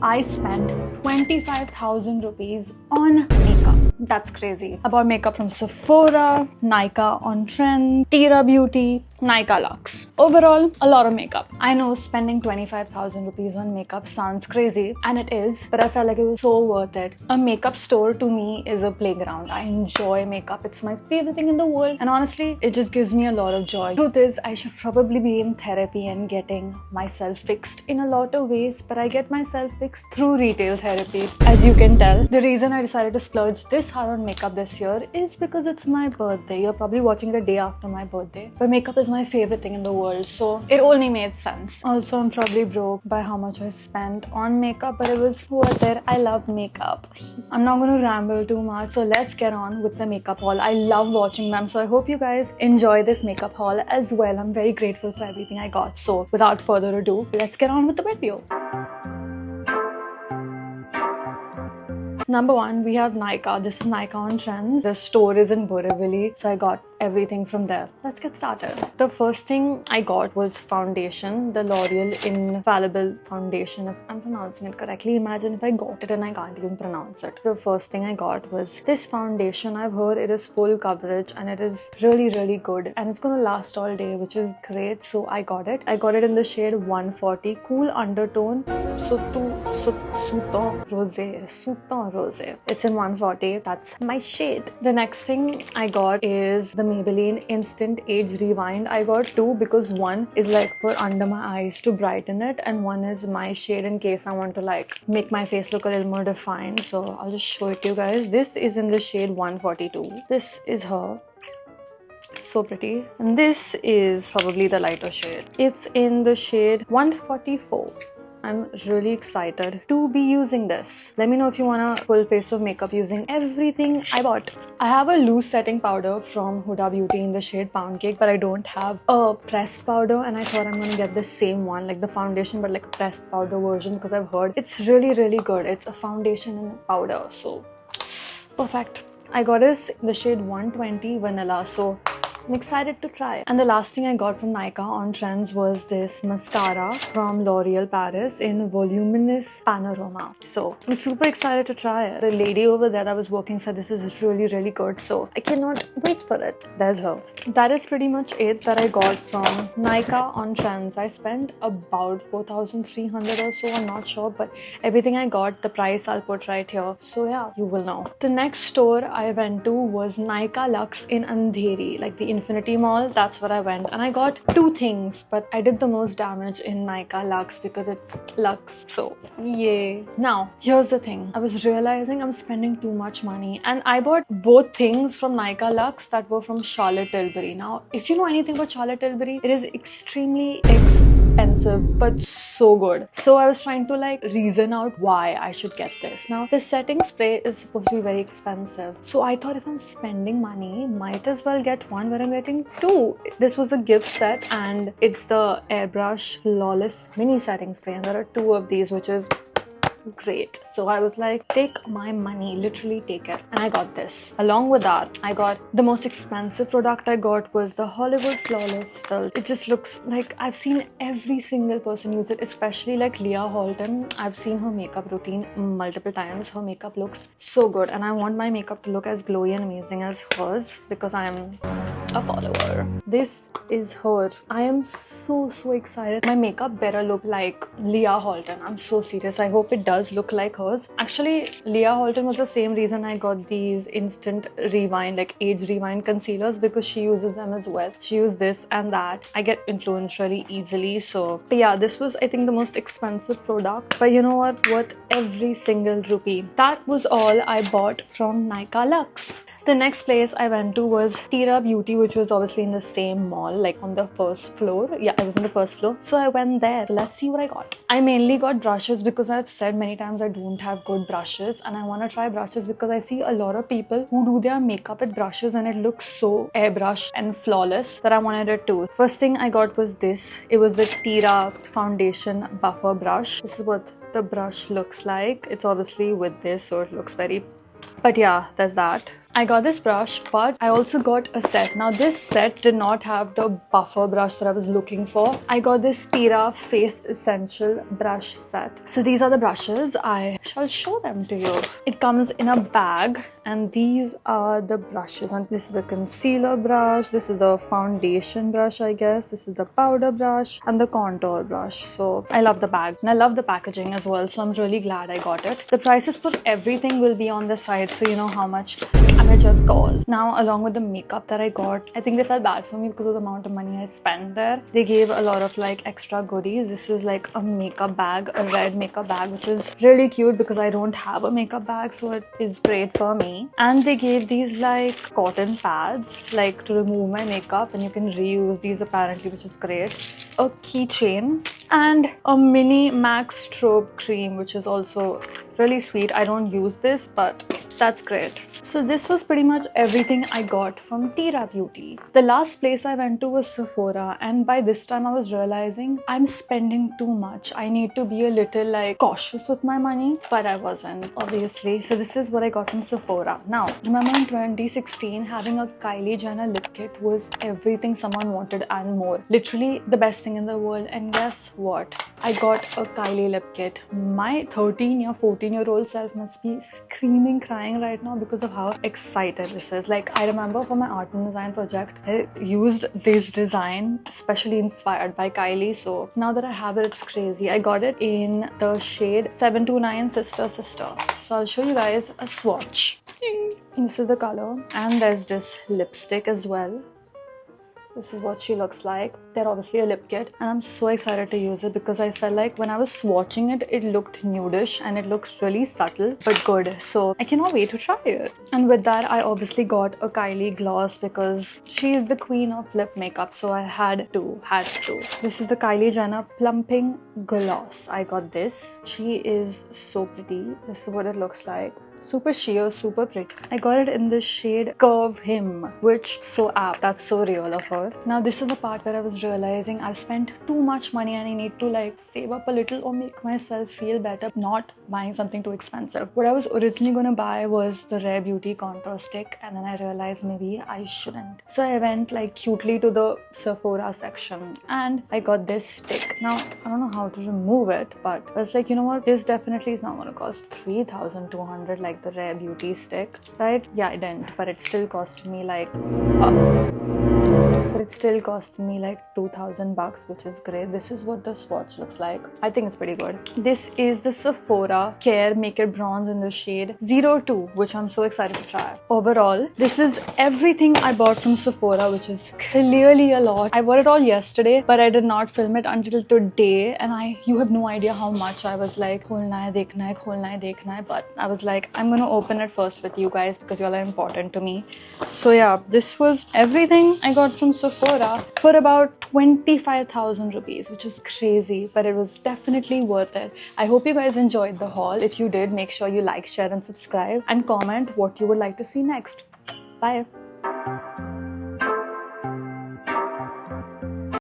I spent 25,000 rupees on makeup. That's crazy. I bought makeup from Sephora, Nykaa on Trend, Tira Beauty, Nykaa Luxe. Overall, a lot of makeup. I know spending 25,000 rupees on makeup sounds crazy, and it is, but I felt like it was so worth it. A makeup store to me is a playground. I enjoy makeup. It's my favorite thing in the world, and honestly, it just gives me a lot of joy. Truth is, I should probably be in therapy and getting myself fixed in a lot of ways, but I get myself fixed through retail therapy. As you can tell, the reason I decided to splurge this hard on makeup this year is because it's my birthday. You're probably watching it a day after my birthday, but makeup is my favorite thing in the world, so it only made sense. Also, I'm probably broke by how much I spent on makeup, but it was worth it. I love makeup. I'm not going to ramble too much, so let's get on with the makeup haul. I love watching them, so I hope you guys enjoy this makeup haul as well. I'm very grateful for everything I got, so without further ado, let's get on with the video. Number one, we have Nykaa. This is Nykaa on Trends. The store is in Borivali, so I got everything from there. Let's get started. The first thing I got was foundation, the L'Oreal Infallible Foundation. If I'm pronouncing it correctly, imagine if I got it and I can't even pronounce it. The first thing I got was this foundation. I've heard it is full coverage and it is really, really good. And it's gonna last all day, which is great. So I got it. I got it in the shade 140, cool undertone, Southern Rosé. It's in 140. That's my shade. The next thing I got is the Maybelline Instant Age Rewind. I got two because one is like for under my eyes to brighten it, and one is my shade in case I want to like make my face look a little more defined. So I'll just show it to you guys. This is in the shade 142. This is her. So pretty. And this is probably the lighter shade. It's in the shade 144. I'm really excited to be using this. Let me know if you want a full face of makeup using everything I bought. I have a loose setting powder from Huda Beauty in the shade Pound Cake, but I don't have a pressed powder, and I thought I'm gonna get the same one, like the foundation but like a pressed powder version, because I've heard it's really, really good. It's a foundation and a powder, so perfect. I got this in the shade 120 Vanilla, so I'm excited to try. And the last thing I got from Nykaa on Trends was this mascara from L'Oreal Paris in Voluminous Panorama. So I'm super excited to try it. The lady over there that was working said this is really, really good, so I cannot wait for it. There's her. That is pretty much it that I got from Nykaa on Trends. I spent about 4,300 or so, I'm not sure, but everything I got, the price I'll put right here. So yeah, you will know. The next store I went to was Nykaa Luxe in Andheri, like the Infinity Mall. That's where I went, and I got two things, but I did the most damage in Nykaa Luxe because it's Luxe, so yay. Now here's the thing, I was realizing I'm spending too much money, and I bought both things from Nykaa Luxe that were from Charlotte Tilbury. Now if you know anything about Charlotte Tilbury, it is extremely expensive but so good. So I was trying to like reason out why I should get this. Now the setting spray is supposed to be very expensive, so I thought if I'm spending money, might as well get one where I'm getting two. This was a gift set, and it's the Airbrush Flawless Mini Setting Spray, and there are two of these, which is great. So I was like, take my money, literally take it, and I got this. Along with that, I got the most expensive product I got was the Hollywood Flawless Fill. It just looks like I've seen every single person use it, especially like Leah Halton. I've seen her makeup routine multiple times. Her makeup looks so good, and I want my makeup to look as glowy and amazing as hers because I am a follower. This is her. I am so excited. My makeup better look like Leah Halton. I'm so serious. I hope it does look like hers. Actually, Leah Halton was the same reason I got these instant rewind, like age rewind concealers, because she uses them as well. She used this and that. I get influenced really easily, so yeah, this was I think the most expensive product, but you know what, worth every single rupee. That was all I bought from Nykaa Luxe. The next place I went to was Tira Beauty, which was obviously in the same mall, like on the first floor. Yeah, I was on the first floor. So I went there. Let's see what I got. I mainly got brushes because I've said many times I don't have good brushes, and I want to try brushes because I see a lot of people who do their makeup with brushes and it looks so airbrush and flawless that I wanted it too. First thing I got was this. It was the Tira Foundation Buffer Brush. This is what the brush looks like. It's obviously with this, so it looks very... But yeah, there's that. I got this brush, but I also got a set. Now this set did not have the buffer brush that I was looking for. I got this Tira Face Essential brush set. So these are the brushes. I shall show them to you. It comes in a bag, and these are the brushes. And this is the concealer brush, this is the foundation brush, I guess, this is the powder brush, and the contour brush. So I love the bag, and I love the packaging as well, so I'm really glad I got it. The prices for everything will be on the side, so you know how much have cost. Now, along with the makeup that I got, I think they felt bad for me because of the amount of money I spent there. They gave a lot of like extra goodies. This was like a makeup bag, a red makeup bag, which is really cute because I don't have a makeup bag, so it is great for me. And they gave these like cotton pads like to remove my makeup, and you can reuse these apparently, which is great. A keychain and a mini MAC strobe cream, which is also really sweet. I don't use this, but that's great. So this was pretty much everything I got from Tira Beauty. The last place I went to was Sephora, and by this time I was realizing I'm spending too much. I need to be a little like cautious with my money, but I wasn't, obviously. So this is what I got from Sephora. Now, remember in 2016, having a Kylie Jenner lip kit was everything someone wanted and more. Literally the best thing in the world. And guess what? I got a Kylie lip kit. My 13 or 14-year-old self must be screaming, crying right now because of how excited this is. Like, I remember for my art and design project, I used this design, especially inspired by Kylie. So now that I have it, it's crazy. I got it in the shade 729 Sister Sister. So I'll show you guys a swatch. This is the color, and there's this lipstick as well. This is what she looks like. They're obviously a lip kit, and I'm so excited to use it because I felt like when I was swatching it, it looked nudish and it looked really subtle but good. So I cannot wait to try it. And with that, I obviously got a Kylie gloss because she is the queen of lip makeup, so I had to. This is the Kylie Jenner Plumping Gloss. I got this. She is so pretty. This is what it looks like. Super sheer, super pretty. I got it in the shade Curve Him, which so apt. That's so real of her. Now this is the part where I was realizing I've spent too much money and I need to like save up a little or make myself feel better, not buying something too expensive. What I was originally gonna buy was the Rare Beauty contour stick, and then I realized maybe I shouldn't. So I went like cutely to the Sephora section and I got this stick. Now I don't know how to remove it, but I was like, you know what, this definitely is not gonna cost 3,200 like the Rare Beauty stick, right? Yeah, it didn't, but it still cost me like 2,000 bucks, which is great. This is what the swatch looks like. I think it's pretty good. This is the Sephora Care Make It Bronze in the shade 02, which I'm so excited to try. Overall, this is everything I bought from Sephora, which is clearly a lot. I bought it all yesterday, but I did not film it until today, and you have no idea how much I was like, kholna hai, dekhna hai, but I was like, I'm gonna open it first with you guys because y'all are important to me. So yeah, this was everything I got from Sephora for about 25,000 rupees, which is crazy, but it was definitely worth it. I hope you guys enjoyed the haul. If you did, make sure you like, share and subscribe, and comment what you would like to see next. Bye.